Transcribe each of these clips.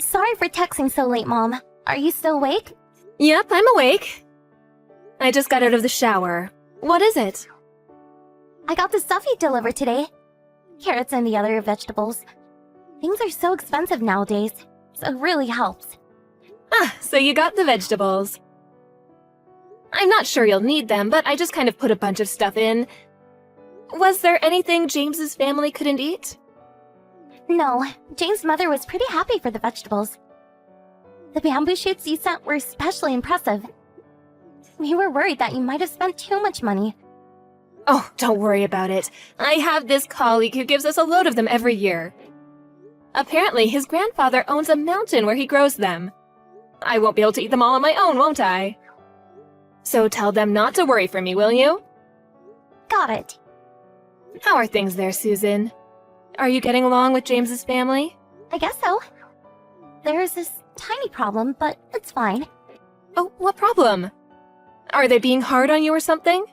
Sorry for texting so late, Mom. Are you still awake? Yep, I'm awake. I just got out of the shower. What is it? I got the stuff you delivered today. Carrots and the other vegetables. Things are so expensive nowadays, so it really helps. Ah, so you got the vegetables. I'm not sure you'll need them, but I just kind of put a bunch of stuff in. Was there anything James's family couldn't eat? No, James' mother was pretty happy for the vegetables. The bamboo shoots you sent were especially impressive. We were worried that you might have spent too much money. Oh, don't worry about it. I have this colleague who gives us a load of them every year. Apparently, his grandfather owns a mountain where he grows them. I won't be able to eat them all on my own, won't I? So tell them not to worry for me, will you? Got it. How are things there, Susan? Are you getting along with James's family? I guess so. There's this tiny problem, but it's fine. Oh, what problem? Are they being hard on you or something?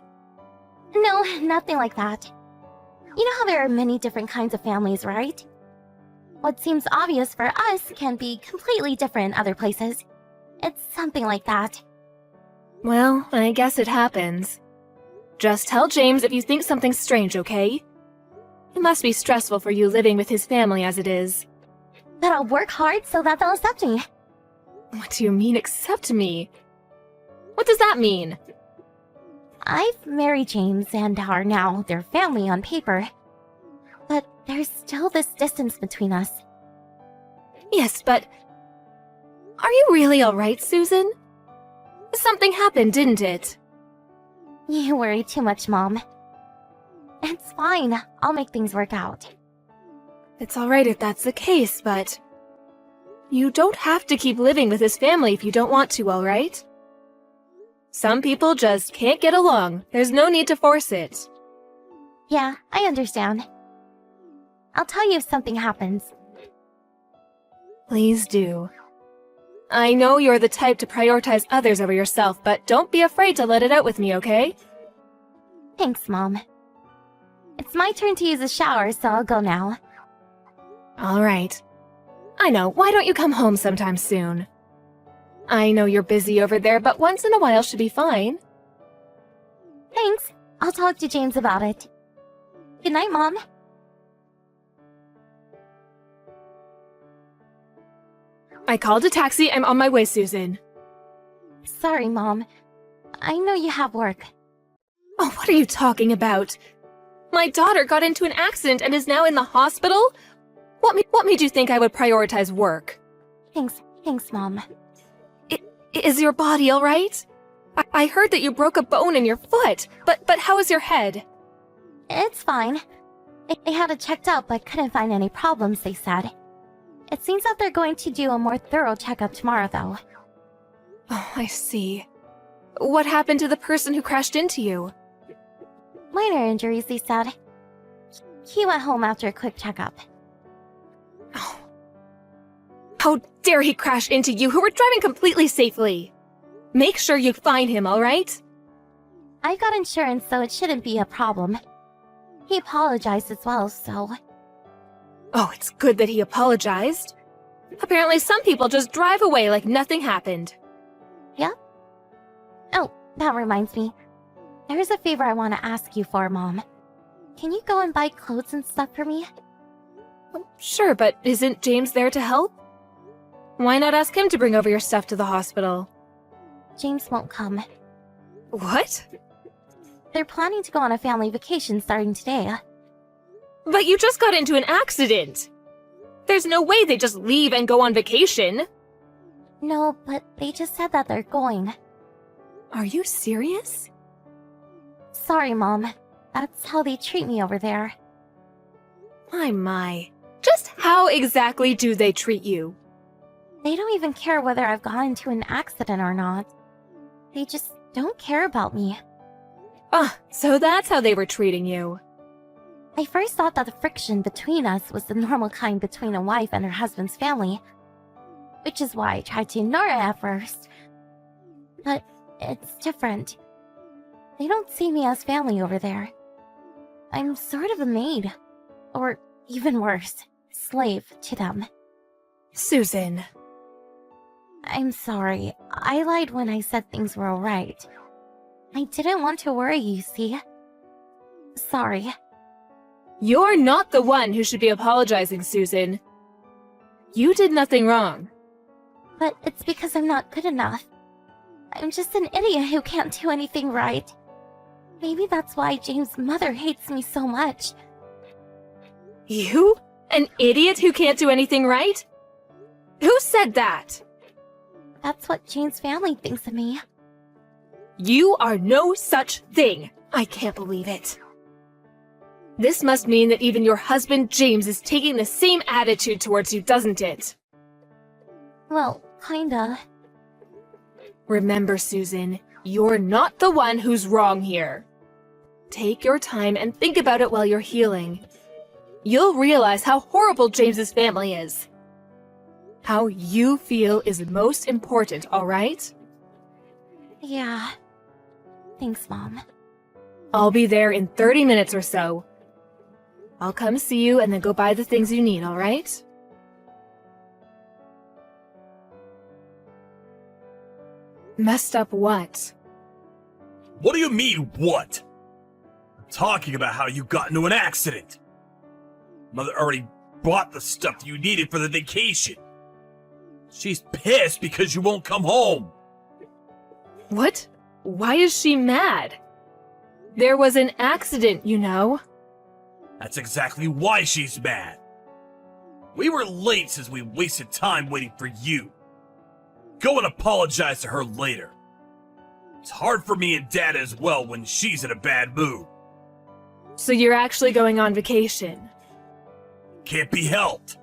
No, nothing like that. You know how there are many different kinds of families, right? What seems obvious for us can be completely different in other places. It's something like that. Well, I guess it happens. Just tell James if you think something's strange, okay? It must be stressful for you living with his family as it is. But I'll work hard so that they'll accept me. What do you mean, accept me? What does that mean? I've married James and are now their family on paper. But there's still this distance between us. Yes, but... Are you really alright, Susan? Something happened, didn't it? You worry too much, Mom. It's fine. I'll make things work out. It's alright if that's the case, but... You don't have to keep living with his family if you don't want to, alright? Some people just can't get along. There's no need to force it. Yeah, I understand. I'll tell you if something happens. Please do. I know you're the type to prioritize others over yourself, but don't be afraid to let it out with me, okay? Thanks, Mom. It's my turn to use the shower, so I'll go now. Alright. I know, why don't you come home sometime soon? I know you're busy over there, but once in a while should be fine. Thanks. I'll talk to James about it. Good night, Mom. I called a taxi. I'm on my way, Susan. Sorry, Mom. I know you have work. Oh, what are you talking about? My daughter got into an accident and is now in the hospital? What made you think I would prioritize work? Thanks, Mom. Is your body all right? I heard that you broke a bone in your foot, but how is your head? It's fine. I had it checked out, but couldn't find any problems, they said. It seems that they're going to do a more thorough checkup tomorrow, though. Oh, I see. What happened to the person who crashed into you? Minor injuries, they said. He went home after a quick checkup. Oh. How dare he crash into you who were driving completely safely? Make sure you find him, alright? I've got insurance, so it shouldn't be a problem. He apologized as well, so... Oh, it's good that he apologized. Apparently some people just drive away like nothing happened. Yeah? Oh, that reminds me. There's a favor I want to ask you for, Mom. Can you go and buy clothes and stuff for me? Sure, but isn't James there to help? Why not ask him to bring over your stuff to the hospital? James won't come. What? They're planning to go on a family vacation starting today. But you just got into an accident! There's no way they just leave and go on vacation! No, but they just said that they're going. Are you serious? Sorry, Mom. That's how they treat me over there. My. Just how exactly do they treat you? They don't even care whether I've gotten into an accident or not. They just don't care about me. Ah, so that's how they were treating you. I first thought that the friction between us was the normal kind between a wife and her husband's family, which is why I tried to ignore it at first. But it's different. They don't see me as family over there. I'm sort of a maid, or even worse, slave to them. Susan, I'm sorry. I lied when I said things were alright. I didn't want to worry you, see? Sorry. You're not the one who should be apologizing, Susan. You did nothing wrong. But it's because I'm not good enough. I'm just an idiot who can't do anything right. Maybe that's why James' mother hates me so much. You? An idiot who can't do anything right? Who said that? That's what James' family thinks of me. You are no such thing. I can't believe it. This must mean that even your husband, James, is taking the same attitude towards you, doesn't it? Well, kinda. Remember, Susan, you're not the one who's wrong here. Take your time and think about it while you're healing. You'll realize how horrible James's family is. How you feel is most important, all right? Yeah. Thanks, Mom. I'll be there in 30 minutes or so. I'll come see you and then go buy the things you need, all right? Messed up what? What do you mean, what? I'm talking about how you got into an accident. Mother already bought the stuff you needed for the vacation. She's pissed because you won't come home. What? Why is she mad? There was an accident, you know. That's exactly why she's mad. We were late since we wasted time waiting for you. Go and apologize to her later. It's hard for me and Dad as well when she's in a bad mood. So you're actually going on vacation? Can't be helped.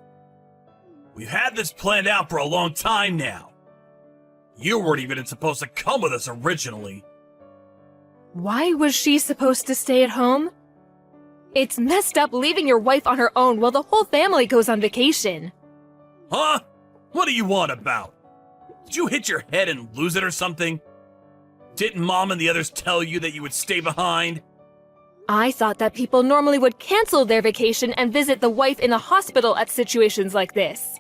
We've had this planned out for a long time now. You weren't even supposed to come with us originally. Why was she supposed to stay at home? It's messed up leaving your wife on her own while the whole family goes on vacation. Huh? What do you want about? Did you hit your head and lose it or something? Didn't Mom and the others tell you that you would stay behind? I thought that people normally would cancel their vacation and visit the wife in the hospital at situations like this.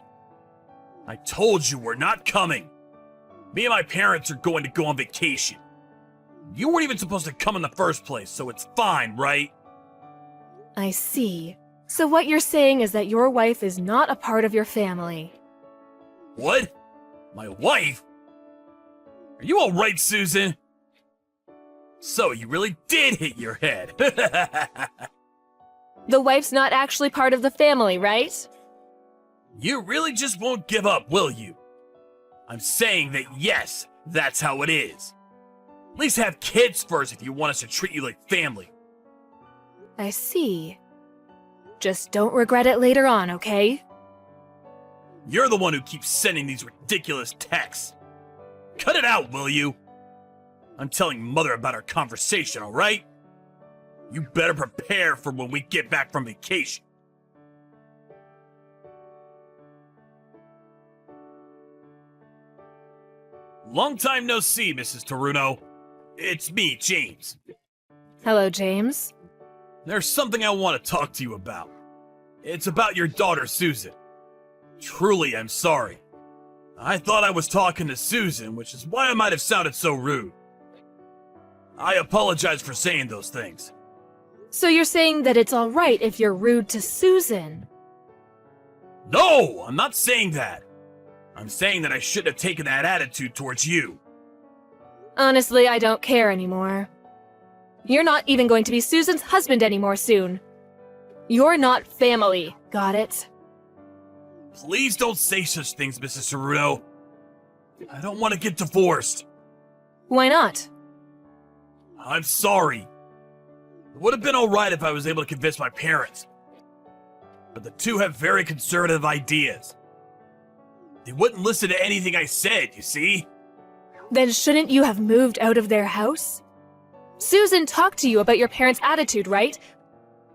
I told you we're not coming. Me and my parents are going to go on vacation. You weren't even supposed to come in the first place, so it's fine, right? I see. So what you're saying is that your wife is not a part of your family. What? My wife? Are you alright, Susan? So you really did hit your head. The wife's not actually part of the family, right? You really just won't give up, will you? I'm saying that yes, that's how it is. At least have kids first if you want us to treat you like family. I see. Just don't regret it later on, okay? You're the one who keeps sending these ridiculous texts. Cut it out, will you? I'm telling Mother about our conversation, alright? You better prepare for when we get back from vacation. Long time no see, Mrs. Taruno. It's me, James. Hello, James. There's something I want to talk to you about. It's about your daughter, Susan. Truly, I'm sorry. I thought I was talking to Susan, which is why I might have sounded so rude. I apologize for saying those things. So you're saying that it's alright if you're rude to Susan? No, I'm not saying that. I'm saying that I shouldn't have taken that attitude towards you. Honestly, I don't care anymore. You're not even going to be Susan's husband anymore soon. You're not family, got it? Please don't say such things, Mrs. Taruno. I don't want to get divorced. Why not? I'm sorry. It would have been alright if I was able to convince my parents. But the two have very conservative ideas. They wouldn't listen to anything I said, you see? Then shouldn't you have moved out of their house? Susan talked to you about your parents' attitude, right?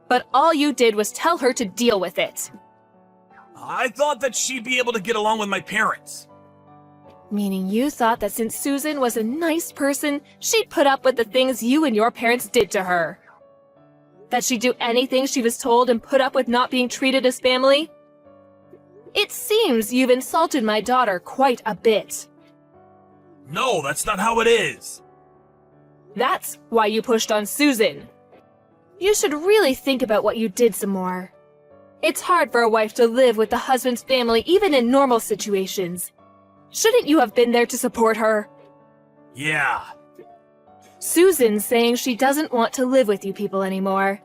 But all you did was tell her to deal with it. I thought that she'd be able to get along with my parents. Meaning you thought that since Susan was a nice person, she'd put up with the things you and your parents did to her. That she'd do anything she was told and put up with not being treated as family? It seems you've insulted my daughter quite a bit. No, that's not how it is. That's why you pushed on Susan. You should really think about what you did some more. It's hard for a wife to live with the husband's family even in normal situations. Shouldn't you have been there to support her? Yeah. Susan's saying she doesn't want to live with you people anymore.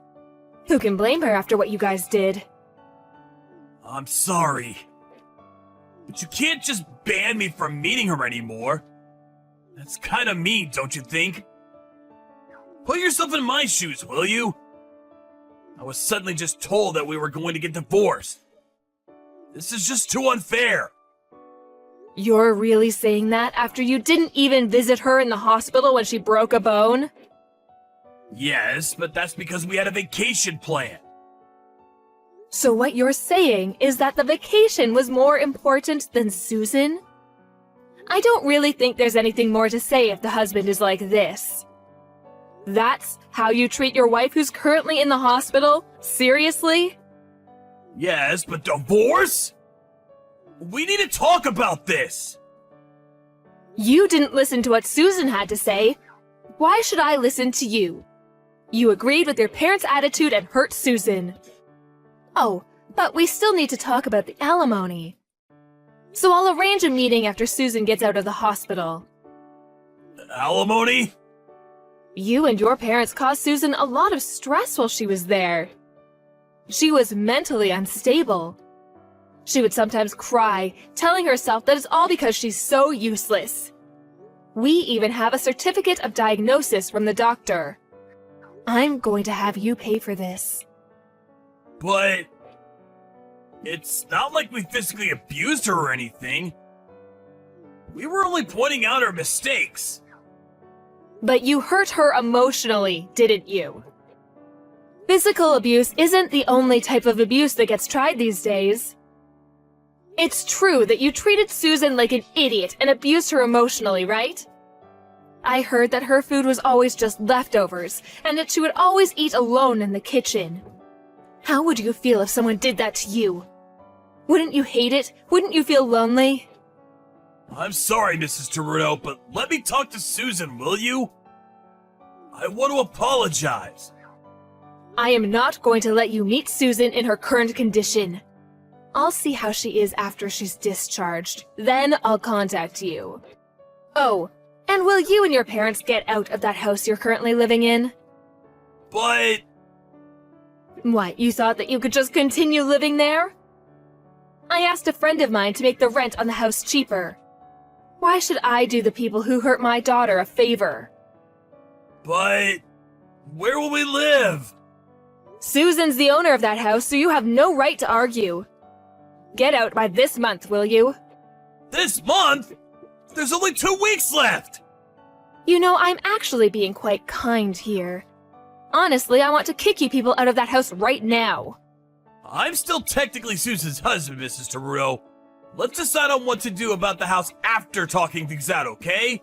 Who can blame her after what you guys did? I'm sorry. But you can't just ban me from meeting her anymore. That's kinda mean, don't you think? Put yourself in my shoes, will you? I was suddenly just told that we were going to get divorced. This is just too unfair. You're really saying that after you didn't even visit her in the hospital when she broke a bone? Yes, but that's because we had a vacation planned. So what you're saying is that the vacation was more important than Susan? I don't really think there's anything more to say if the husband is like this. That's how you treat your wife who's currently in the hospital? Seriously? Yes, but divorce? We need to talk about this. You didn't listen to what Susan had to say. Why should I listen to you? You agreed with your parents' attitude and hurt Susan. Oh, but we still need to talk about the alimony. So I'll arrange a meeting after Susan gets out of the hospital. Alimony? You and your parents caused Susan a lot of stress while she was there. She was mentally unstable. She would sometimes cry, telling herself that it's all because she's so useless. We even have a certificate of diagnosis from the doctor. I'm going to have you pay for this. But it's not like we physically abused her or anything. We were only pointing out her mistakes. But you hurt her emotionally, didn't you? Physical abuse isn't the only type of abuse that gets tried these days. It's true that you treated Susan like an idiot and abused her emotionally, right? I heard that her food was always just leftovers, and that she would always eat alone in the kitchen. How would you feel if someone did that to you? Wouldn't you hate it? Wouldn't you feel lonely? I'm sorry, Mrs. Taruno, but let me talk to Susan, will you? I want to apologize. I am not going to let you meet Susan in her current condition. I'll see how she is after she's discharged. Then I'll contact you. Oh, and will you and your parents get out of that house you're currently living in? But What, you thought that you could just continue living there? I asked a friend of mine to make the rent on the house cheaper. Why should I do the people who hurt my daughter a favor? where will we live? Susan's the owner of that house, so you have no right to argue. Get out by this month, will you? This month? There's only 2 weeks left! You know, I'm actually being quite kind here. Honestly, I want to kick you people out of that house right now. I'm still technically Susan's husband, Mrs. Taruno. Let's decide on what to do about the house after talking things out, okay?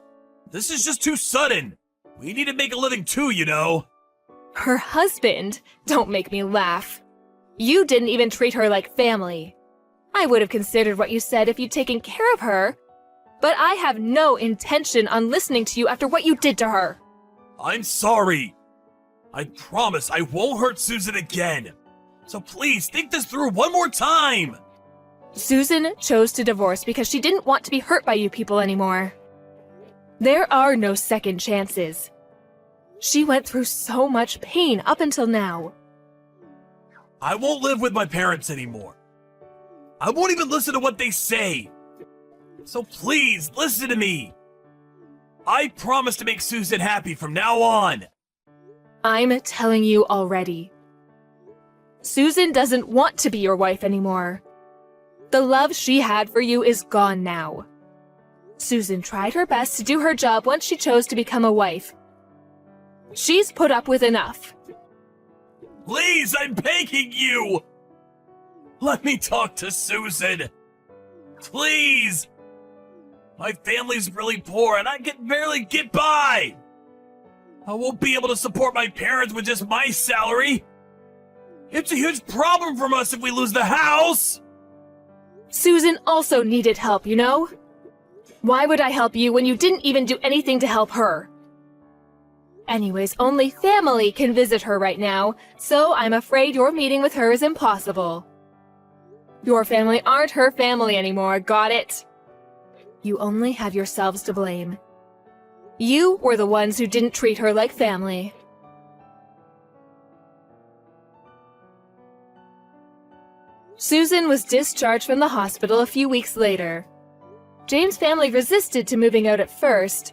This is just too sudden. We need to make a living too, you know. Her husband? Don't make me laugh. You didn't even treat her like family. I would have considered what you said if you'd taken care of her, but I have no intention on listening to you after what you did to her. I'm sorry. I promise I won't hurt Susan again. So please, think this through one more time. Susan chose to divorce because she didn't want to be hurt by you people anymore. There are no second chances. She went through so much pain up until now. I won't live with my parents anymore. I won't even listen to what they say. So please, listen to me. I promise to make Susan happy from now on. I'm telling you already. Susan doesn't want to be your wife anymore. The love she had for you is gone now. Susan tried her best to do her job once she chose to become a wife. She's put up with enough. Please, I'm begging you. Let me talk to Susan. Please. My family's really poor and I can barely get by. I won't be able to support my parents with just my salary. It's a huge problem for us if we lose the house. Susan also needed help, you know? Why would I help you when you didn't even do anything to help her? Anyways, only family can visit her right now, so I'm afraid your meeting with her is impossible. Your family aren't her family anymore, got it? You only have yourselves to blame. You were the ones who didn't treat her like family. Susan was discharged from the hospital a few weeks later. James' family resisted to moving out at first,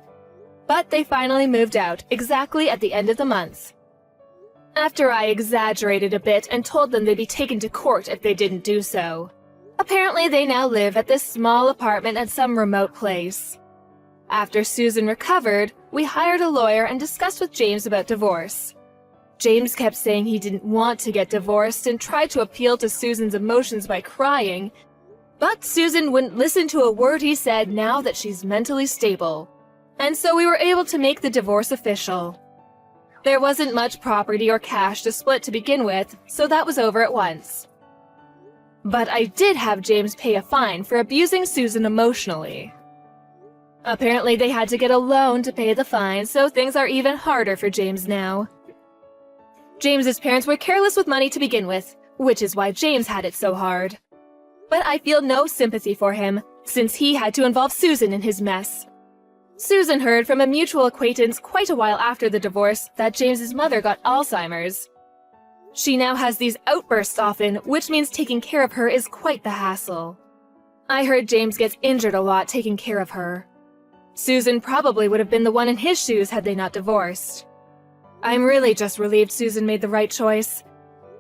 but they finally moved out exactly at the end of the month. After I exaggerated a bit and told them they'd be taken to court if they didn't do so. Apparently they now live at this small apartment at some remote place. After Susan recovered, we hired a lawyer and discussed with James about divorce. James kept saying he didn't want to get divorced and tried to appeal to Susan's emotions by crying, but Susan wouldn't listen to a word he said now that she's mentally stable. And so we were able to make the divorce official. There wasn't much property or cash to split to begin with, so that was over at once. But I did have James pay a fine for abusing Susan emotionally. Apparently they had to get a loan to pay the fine, so things are even harder for James now. James's parents were careless with money to begin with, which is why James had it so hard. But I feel no sympathy for him, since he had to involve Susan in his mess. Susan heard from a mutual acquaintance quite a while after the divorce that James's mother got Alzheimer's. She now has these outbursts often, which means taking care of her is quite the hassle. I heard James gets injured a lot taking care of her. Susan probably would have been the one in his shoes had they not divorced. I'm really just relieved Susan made the right choice.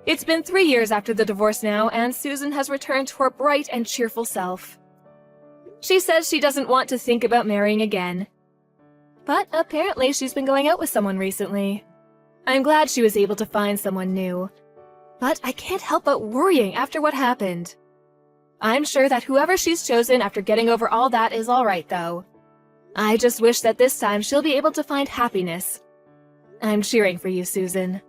It's been 3 years after the divorce now, and Susan has returned to her bright and cheerful self. She says she doesn't want to think about marrying again. But apparently she's been going out with someone recently. I'm glad she was able to find someone new. But I can't help but worrying after what happened. I'm sure that whoever she's chosen after getting over all that is alright though. I just wish that this time she'll be able to find happiness. I'm cheering for you, Susan.